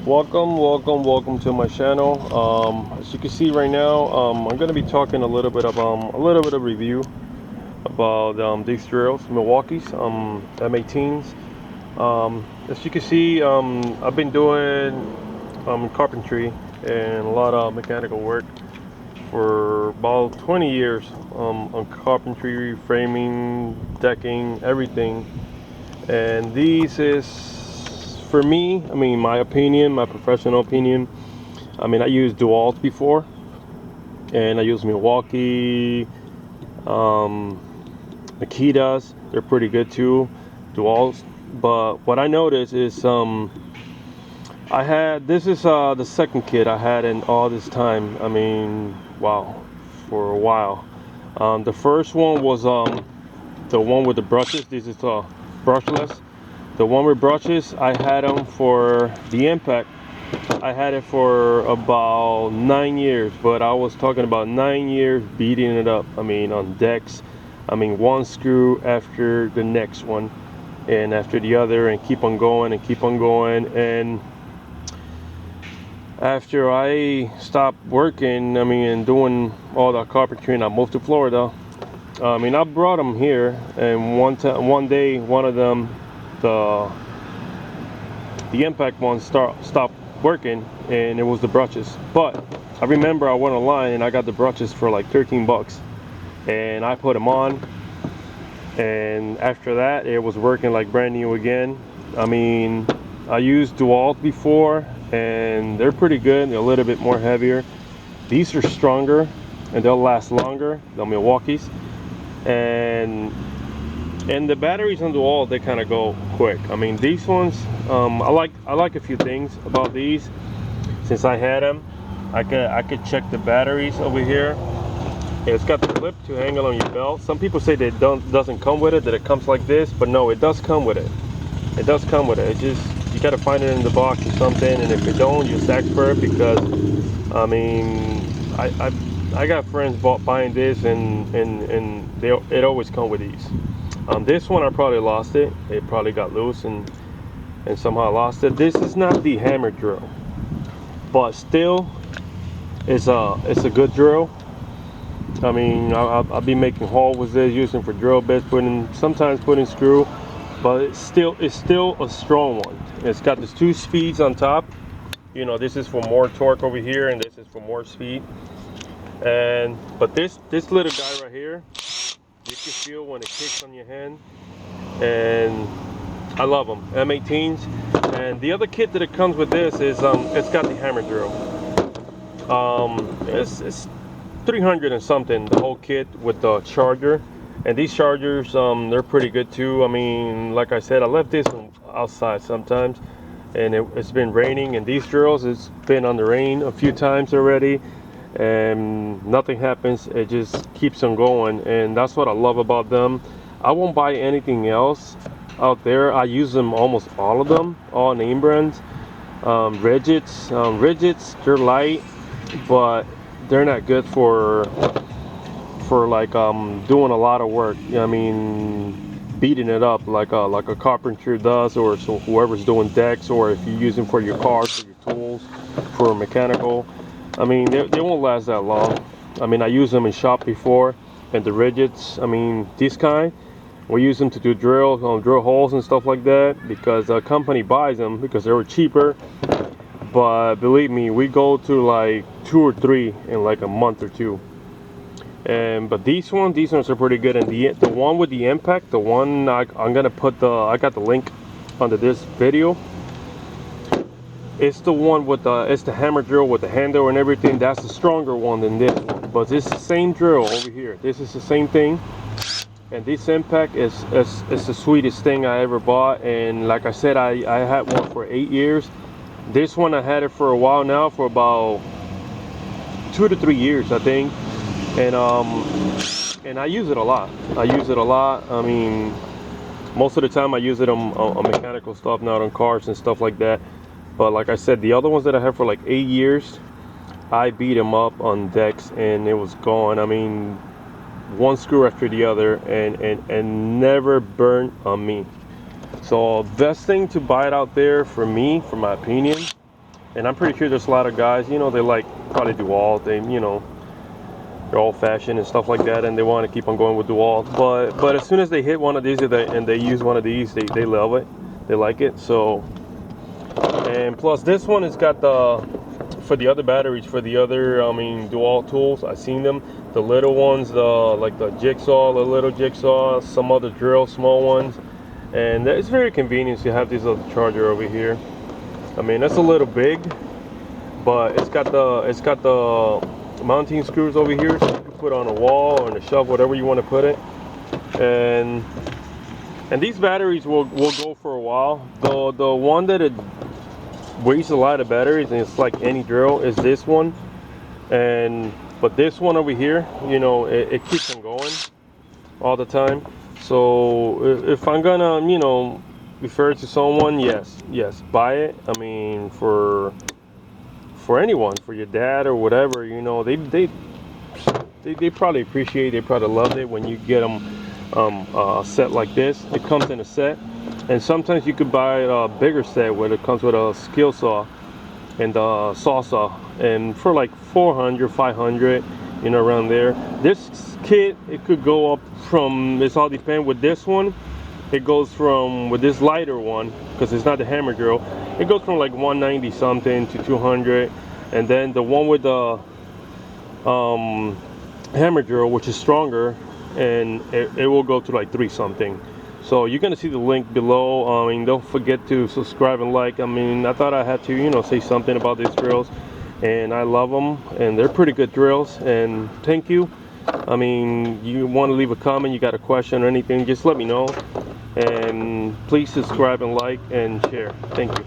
Welcome to my channel. As you can see right now, I'm going to be talking a little bit of review about these drills, Milwaukee's M18s. As you can see, I've been doing carpentry and a lot of mechanical work for about 20 years on carpentry, framing, decking, everything. And these is, for me, I mean, my opinion, my professional opinion, I mean, I used DeWalt before, and I use Milwaukee, Akitas, they're pretty good too, DeWalt. But what I noticed is this is the second kit I had in all this time. I mean, wow, for a while. The first one was the one with the brushes. This is brushless. The one with brushes, I had them for the impact. I had it for about 9 years, but I was talking about 9 years beating it up. I mean, on decks. I mean, one screw after the next one, and after the other, and keep on going and keep on going. And after I stopped working, I mean, and doing all the carpentry, and I moved to Florida. I mean, I brought them here, and one day, one of them, the impact one stopped working, and it was the brushes. But I remember I went online and I got the brushes for like 13 bucks, and I put them on, and after that it was working like brand new again. I mean, I used DeWalt before, and they're pretty good. They're a little bit more heavier. These are stronger and they'll last longer, the Milwaukee's. And the batteries on the wall, they kind of go quick. I mean, these ones, I like a few things about these. Since I had them, I could check the batteries over here. It's got the clip to hang it on your belt. Some people say that it doesn't come with it, that it comes like this, but no, it does come with it. It does come with it. It just, you got to find it in the box or something, and if you don't, just ask for it, because I mean, I got friends buying this, and it always come with these. This one I probably lost it. It probably got loose and somehow lost it. This is not the hammer drill, but still, it's a good drill. I mean, I'll be making holes with this, using for drill bits, sometimes putting screw, but it's still a strong one. It's got these 2 speeds on top. You know, this is for more torque over here, and this is for more speed. But this little guy right here, you can feel when it kicks on your hand, and I love them, M18s. And the other kit that it comes with this is it's got the hammer drill. It's 300 and something, the whole kit with the charger. And these chargers, they're pretty good too. I mean, like I said, I left this outside sometimes, and it's been raining, and these drills, it's been on the rain a few times already, and nothing happens. It just keeps on going, and that's what I love about them. I won't buy anything else out there. I use them, almost all of them, all name brands. Rigids, they're light, but they're not good for like doing a lot of work. I mean, beating it up like a carpenter does, or so whoever's doing decks, or if you use them for your cars, for your tools, for mechanical. I mean, they won't last that long. I mean, I used them in shop before, and the rigids, I mean, these kind, we use them to do drill holes and stuff like that, because the company buys them because they were cheaper. But believe me, we go to like 2 or 3 in like a month or 2. But these ones are pretty good. And the one with the impact, the one I'm gonna put I got the link under this video. It's the one with it's the hammer drill with the handle and everything. That's the stronger one than this one. But it's the same drill over here. This is the same thing. And this impact is the sweetest thing I ever bought. And like I said, I had one for 8 years. This one I had it for a while now, for about 2 to 3 years, I think. And I use it a lot. I mean, most of the time I use it on mechanical stuff, not on cars and stuff like that. But like I said, the other ones that I had for like 8 years, I beat them up on decks, and it was gone. I mean, one screw after the other, and never burned on me. So best thing to buy it out there, for me, for my opinion, And I'm pretty sure there's a lot of guys, you know, they like probably DeWalt. They, you know, they're old-fashioned and stuff like that, and they want to keep on going with DeWalt. But as soon as they hit one of these and they use one of these, they love it. They like it. So, and plus this one has got the, for the other batteries, for the other, I mean, DeWalt tools, I've seen them. The little ones, like the jigsaw, the little jigsaw, some other drill, small ones. And it's very convenient to have this little charger over here. I mean, that's a little big, but it's got the mounting screws over here, so you can put on a wall or on a shelf, whatever you want to put it. And these batteries will go for a while. The one that it wastes a lot of batteries, and it's like any drill, is this one. But this one over here, you know, it keeps on going all the time. So if I'm gonna, you know, refer to someone, yes, buy it. I mean, for anyone, for your dad or whatever, you know, they probably appreciate, they probably love it when you get them a set like this. It comes in a set, and sometimes you could buy a bigger set where it comes with a skill saw and a saw, and for like 400, 500, you know, around there. This kit, it could go up from, it's all depend. With this one, it goes from, with this lighter one, because it's not the hammer drill, it goes from like 190 something to 200. And then the one with the hammer drill, which is stronger, and it will go to like 3 something. So you're gonna see the link below. I mean, don't forget to subscribe and like. I mean, I thought I had to, you know, say something about these drills, and I love them, and they're pretty good drills. And thank you. I mean, you want to leave a comment, you got a question or anything, just let me know. And please subscribe and like and share. Thank you.